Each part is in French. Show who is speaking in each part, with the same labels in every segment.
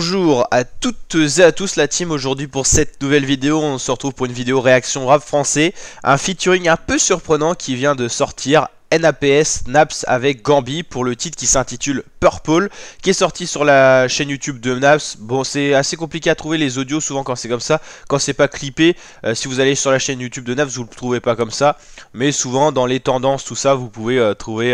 Speaker 1: Bonjour à toutes et à tous la team. Aujourd'hui pour cette nouvelle vidéo, on se retrouve pour une vidéo réaction rap français. Un featuring un peu surprenant qui vient de sortir. Naps avec Gambi pour le titre qui s'intitule Purple, qui est sorti sur la chaîne YouTube de Naps. Bon, c'est assez compliqué à trouver les audios souvent quand c'est comme ça, quand c'est pas clippé. Si vous allez sur la chaîne YouTube de Naps, vous le trouvez pas comme ça, mais souvent dans les tendances, tout ça, vous pouvez trouver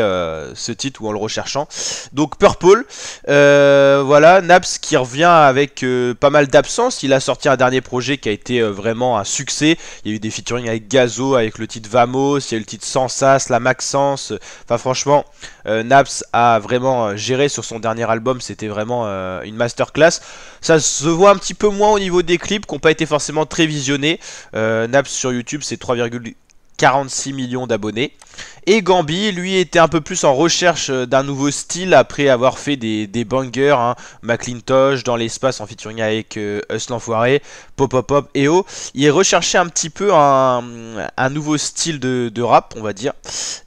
Speaker 1: ce titre ou en le recherchant. Donc Purple, voilà, Naps qui revient avec pas mal d'absence. Il a sorti un dernier projet qui a été vraiment un succès. Il y a eu des featuring avec Gazo, avec le titre Vamos, il y a eu le titre Sans Sas, la Maxence. Enfin franchement, Naps a vraiment géré sur son dernier album. C'était vraiment une masterclass. Ça se voit un petit peu moins au niveau des clips qui n'ont pas été forcément très visionnés. Naps sur YouTube c'est 3,46 millions d'abonnés. Et Gambi, lui, était un peu plus en recherche d'un nouveau style après avoir fait des bangers, hein, McLintosh, Dans l'espace en featuring avec Us l'Enfoiré, Pop Pop Pop et O. Il recherchait un petit peu un nouveau style de rap, on va dire.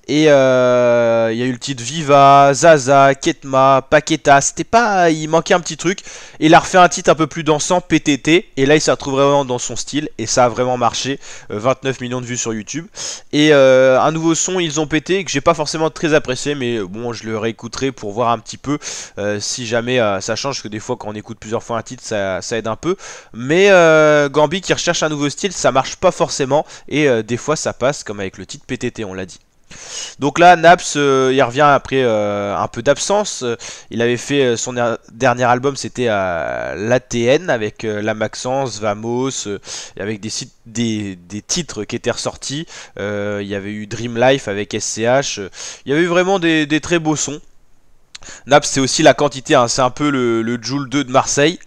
Speaker 1: Et il y a eu le titre Viva, Zaza, Ketma, Paqueta. C'était pas, il manquait un petit truc. Et il a refait un titre un peu plus dansant, PTT. Et là, il s'est retrouvé vraiment dans son style. Et ça a vraiment marché. 29 millions de vues sur YouTube. Et un nouveau son, ils ont pété, que j'ai pas forcément très apprécié. Mais bon, je le réécouterai pour voir un petit peu si jamais ça change. Parce que des fois, quand on écoute plusieurs fois un titre, ça aide un peu. Mais Gambi qui recherche un nouveau style, ça marche pas forcément. Et des fois, ça passe, comme avec le titre PTT, on l'a dit. Donc là, Naps, il revient après un peu d'absence. Il avait fait son dernier album, c'était l'ATN avec la Maxence, Vamos, avec des titres qui étaient ressortis. Il y avait eu Dream Life avec SCH. Il y avait eu vraiment des très beaux sons. Naps c'est aussi la quantité, hein, c'est un peu le Joule 2 de Marseille.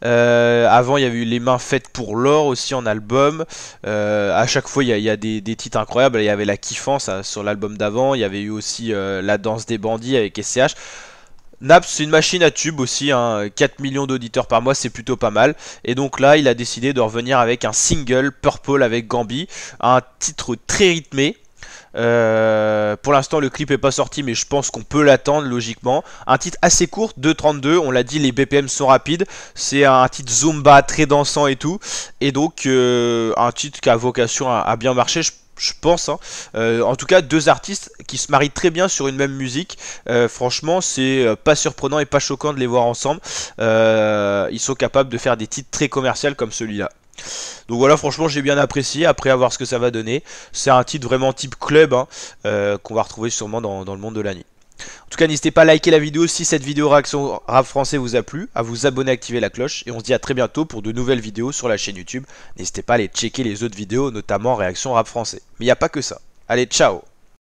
Speaker 1: Avant il y avait eu Les Mains Faites pour l'Or aussi en album. À chaque fois il y a des titres incroyables. Il y avait La Kiffance sur l'album d'avant. Il y avait eu aussi La Danse des Bandits avec SCH. Naps c'est une machine à tube aussi, hein, 4 millions d'auditeurs par mois, c'est plutôt pas mal. Et donc là il a décidé de revenir avec un single Purple avec Gambi. Un titre très rythmé. Pour l'instant le clip est pas sorti, mais je pense qu'on peut l'attendre logiquement. Un titre assez court, 2,32, on l'a dit, les BPM sont rapides. C'est un titre Zumba très dansant et tout. Et donc un titre qui a vocation à bien marcher, je pense, hein. En tout cas deux artistes qui se marient très bien sur une même musique. Franchement c'est pas surprenant et pas choquant de les voir ensemble. Ils sont capables de faire des titres très commerciaux comme celui-là. Donc voilà, franchement j'ai bien apprécié après à voir ce que ça va donner. C'est un titre vraiment type club, hein, qu'on va retrouver sûrement dans le monde de la nuit. En tout cas n'hésitez pas à liker la vidéo si cette vidéo réaction rap français vous a plu, à vous abonner, activer la cloche, et on se dit à très bientôt pour de nouvelles vidéos sur la chaîne YouTube. N'hésitez pas à aller checker les autres vidéos, notamment réaction rap français. Mais il n'y a pas que ça. Allez, ciao!